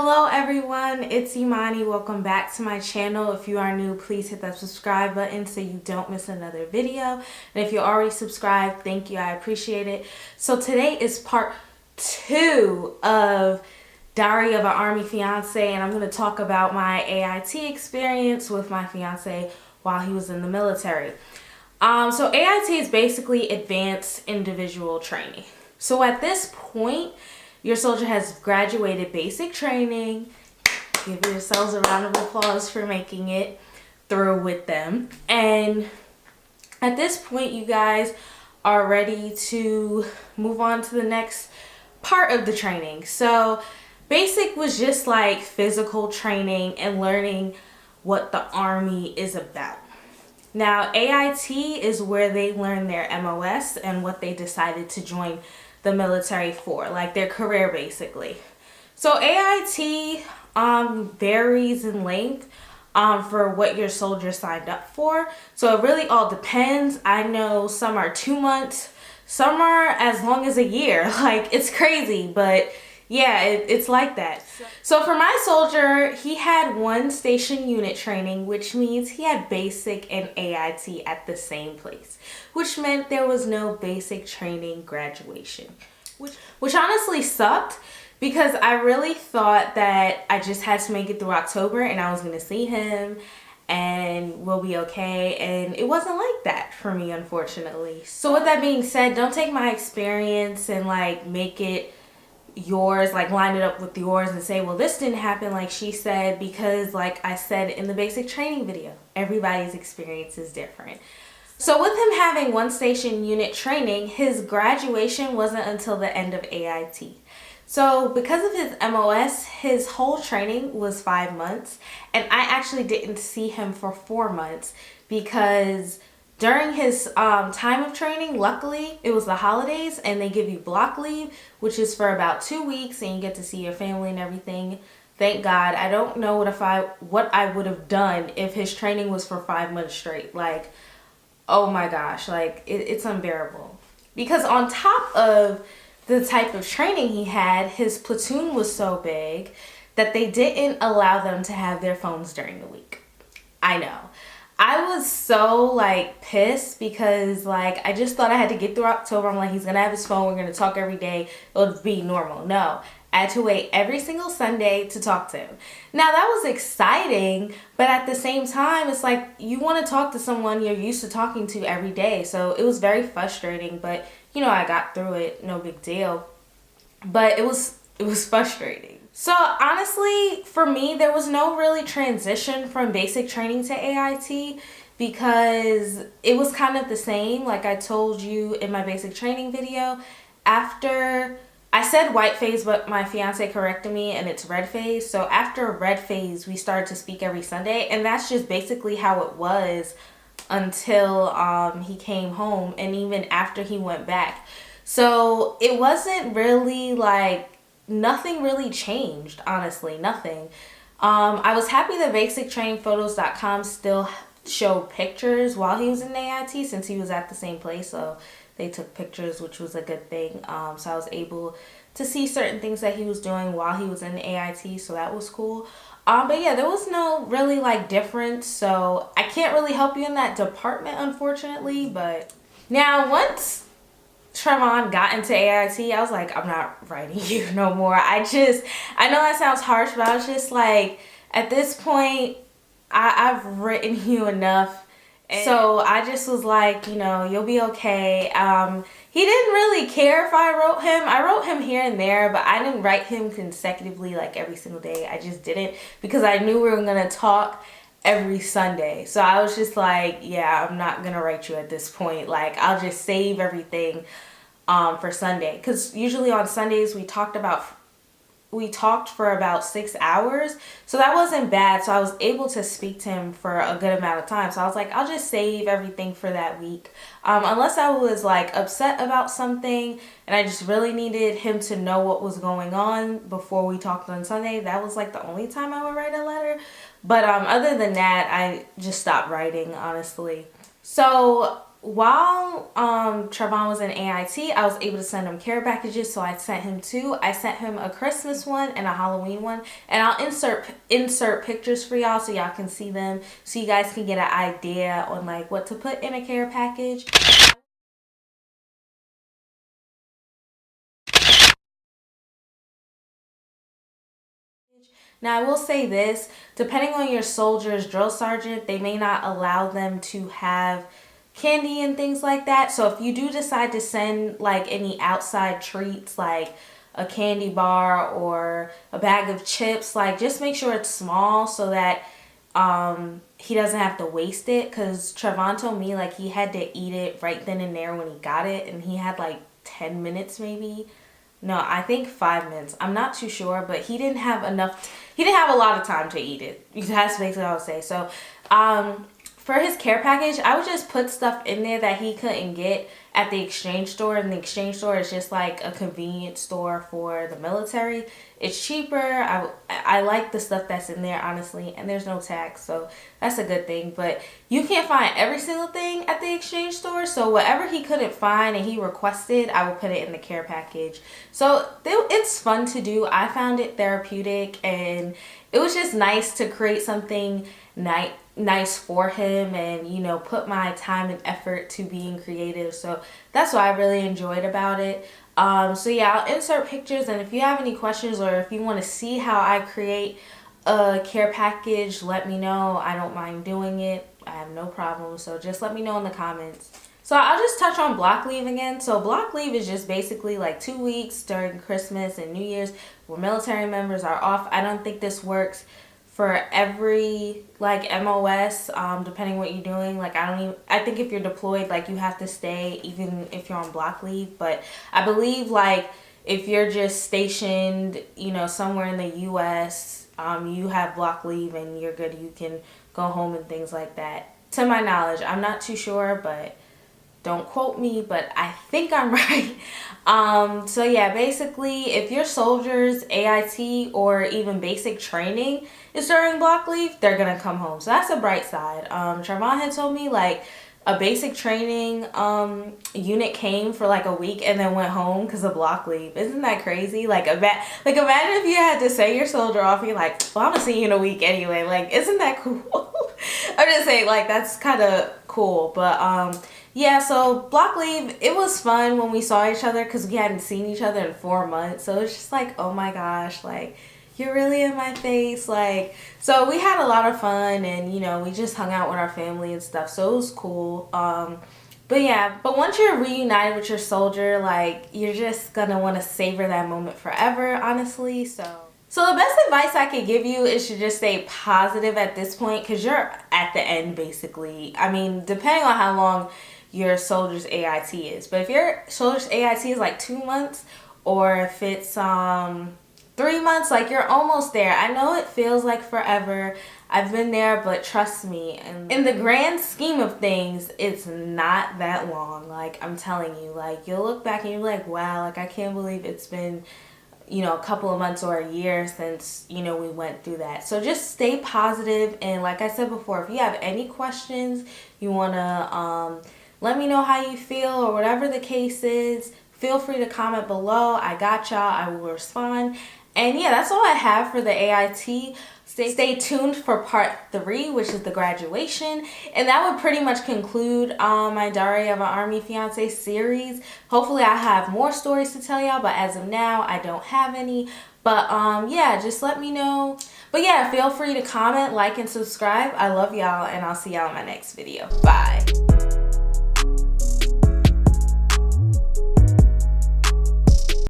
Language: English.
Hello everyone, it's Imani. Welcome back to my channel. If you are new, please hit that subscribe button so you don't miss another video. And if you're already subscribed, thank you, I appreciate it. So today is part 2 of Diary of an Army Fiance, and I'm going to talk about my AIT experience with my fiance while he was in the military. So AIT is basically advanced individual training. So at this point, your soldier has graduated basic training. Give yourselves a round of applause for making it through with them. And at this point, you guys are ready to move on to the next part of the training. So basic was just like physical training and learning what the Army is about. Now, AIT is where they learn their MOS and what they decided to join the military for, like their career basically. So AIT varies in length for what your soldier signed up for. So it really all depends. I know some are 2 months, some are as long as a year. Like, it's crazy, but yeah, it's like that. So for my soldier, he had 1 station unit training, which means he had basic and AIT at the same place, which meant there was no basic training graduation, which honestly sucked because I really thought that I just had to make it through October and I was going to see him and we'll be okay, and it wasn't like that for me, unfortunately. So with that being said, don't take my experience and like make it yours, like line it up with yours and say, well, this didn't happen like she said, because like I said in the basic training video, everybody's experience is different. So with him having 1 station unit training, his graduation wasn't until the end of AIT. So because of his MOS, his whole training was 5 months, and I actually didn't see him for 4 months because during his time of training, luckily, it was the holidays and they give you block leave, which is for about 2 weeks, and you get to see your family and everything. Thank God. I don't know what I would have done if his training was for 5 months straight. Like, oh my gosh, like it's unbearable. Because on top of the type of training he had, his platoon was so big that they didn't allow them to have their phones during the week. I know. I was so like pissed because like I just thought I had to get through October. I'm like, he's gonna have his phone, we're gonna talk every day, it'll be normal. No, I had to wait every single Sunday to talk to him. Now that was exciting, but at the same time, it's like you want to talk to someone you're used to talking to every day. So it was very frustrating, but you know, I got through it, no big deal. But it was frustrating. So honestly, for me, there was no really transition from basic training to AIT because it was kind of the same. Like I told you in my basic training video, after I said white phase, but my fiance corrected me and it's red phase. So after red phase, we started to speak every Sunday, and that's just basically how it was until he came home and even after he went back. So it wasn't really like, nothing really changed, honestly, nothing. I was happy that basictrainingphotos.com still showed pictures while he was in AIT since he was at the same place, so they took pictures, which was a good thing. So I was able to see certain things that he was doing while he was in AIT, so that was cool. But yeah, there was no really like difference, so I can't really help you in that department, unfortunately. But now once Tremont got into AIT, I was like, I'm not writing you no more. I know that sounds harsh, but I was just like, at this point, I've written you enough. And so I just was like, you know, you'll be okay. He didn't really care if I wrote him. I wrote him here and there, but I didn't write him consecutively like every single day. I just didn't, because I knew we were going to talk every Sunday. So I was just like, yeah, I'm not gonna write you at this point. Like, I'll just save everything for Sunday, because usually on Sundays we talked for about 6 hours, so that wasn't bad. So I was able to speak to him for a good amount of time. So I was like, I'll just save everything for that week, unless I was like upset about something and I just really needed him to know what was going on before we talked on Sunday. That was like the only time I would write a letter. But other than that, I just stopped writing, honestly. So while Trevon was in AIT, I was able to send him care packages, so I sent him two. I sent him a Christmas one and a Halloween one, and I'll insert pictures for y'all so y'all can see them, so you guys can get an idea on like what to put in a care package. Now, I will say this, depending on your soldier's drill sergeant, they may not allow them to have candy and things like that. So if you do decide to send like any outside treats, like a candy bar or a bag of chips, like just make sure it's small so that he doesn't have to waste it. Because Trevon told me like he had to eat it right then and there when he got it, and he had like 10 minutes maybe. No, I think 5 minutes. I'm not too sure, but he didn't have he didn't have a lot of time to eat it. That's basically what I would say. So, for his care package, I would just put stuff in there that he couldn't get at the exchange store. And the exchange store is just like a convenience store for the military. It's cheaper. I like the stuff that's in there, honestly, and there's no tax, so that's a good thing. But you can't find every single thing at the exchange store, so whatever he couldn't find and he requested, I will put it in the care package. So it's fun to do. I found it therapeutic, and it was just nice to create something nice for him, and you know, put my time and effort to being creative. So that's what I really enjoyed about it. So yeah, I'll insert pictures, and if you have any questions or if you want to see how I create a care package, let me know. I don't mind doing it. I have no problem. So just let me know in the comments. So I'll just touch on block leave again. So block leave is just basically like 2 weeks during Christmas and New Year's where military members are off. I don't think this works for every like MOS, depending what you're doing. Like I think if you're deployed, like you have to stay even if you're on block leave. But I believe like if you're just stationed, you know, somewhere in the US, you have block leave and you're good. You can go home and things like that. To my knowledge, I'm not too sure, but don't quote me, but I think I'm right. So yeah, basically, if your soldiers AIT or even basic training is during block leave, they're gonna come home. So that's a bright side. Trevon had told me like a basic training unit came for like a week and then went home because of block leave. Isn't that crazy? Like imagine if you had to say your soldier off, you're like, well, I'm gonna see you in a week anyway. Like, isn't that cool? I'm just saying, like, that's kind of cool. But yeah, so block leave, it was fun when we saw each other because we hadn't seen each other in 4 months. So it's just like, oh my gosh, like, you're really in my face. Like, so we had a lot of fun, and you know, we just hung out with our family and stuff, so it was cool. But yeah, but once you're reunited with your soldier, like, you're just gonna want to savor that moment forever, honestly. So the best advice I could give you is to just stay positive at this point, because you're at the end basically. I mean, depending on how long your soldier's AIT is, but if your soldier's AIT is like 2 months, or if it's 3 months, like, you're almost there. I know it feels like forever. I've been there, but trust me, and in the grand scheme of things, it's not that long. Like, I'm telling you, like, you'll look back and you're like, wow, like, I can't believe it's been, you know, a couple of months or a year since, you know, we went through that. So just stay positive, and like I said before, if you have any questions, you want to let me know how you feel or whatever the case is, feel free to comment below. I got y'all. I will respond. And yeah, that's all I have for the AIT. Stay tuned for part 3, which is the graduation. And that would pretty much conclude my Diary of an Army Fiancé series. Hopefully I have more stories to tell y'all, but as of now, I don't have any. But yeah, just let me know. But yeah, feel free to comment, like, and subscribe. I love y'all, and I'll see y'all in my next video. Bye.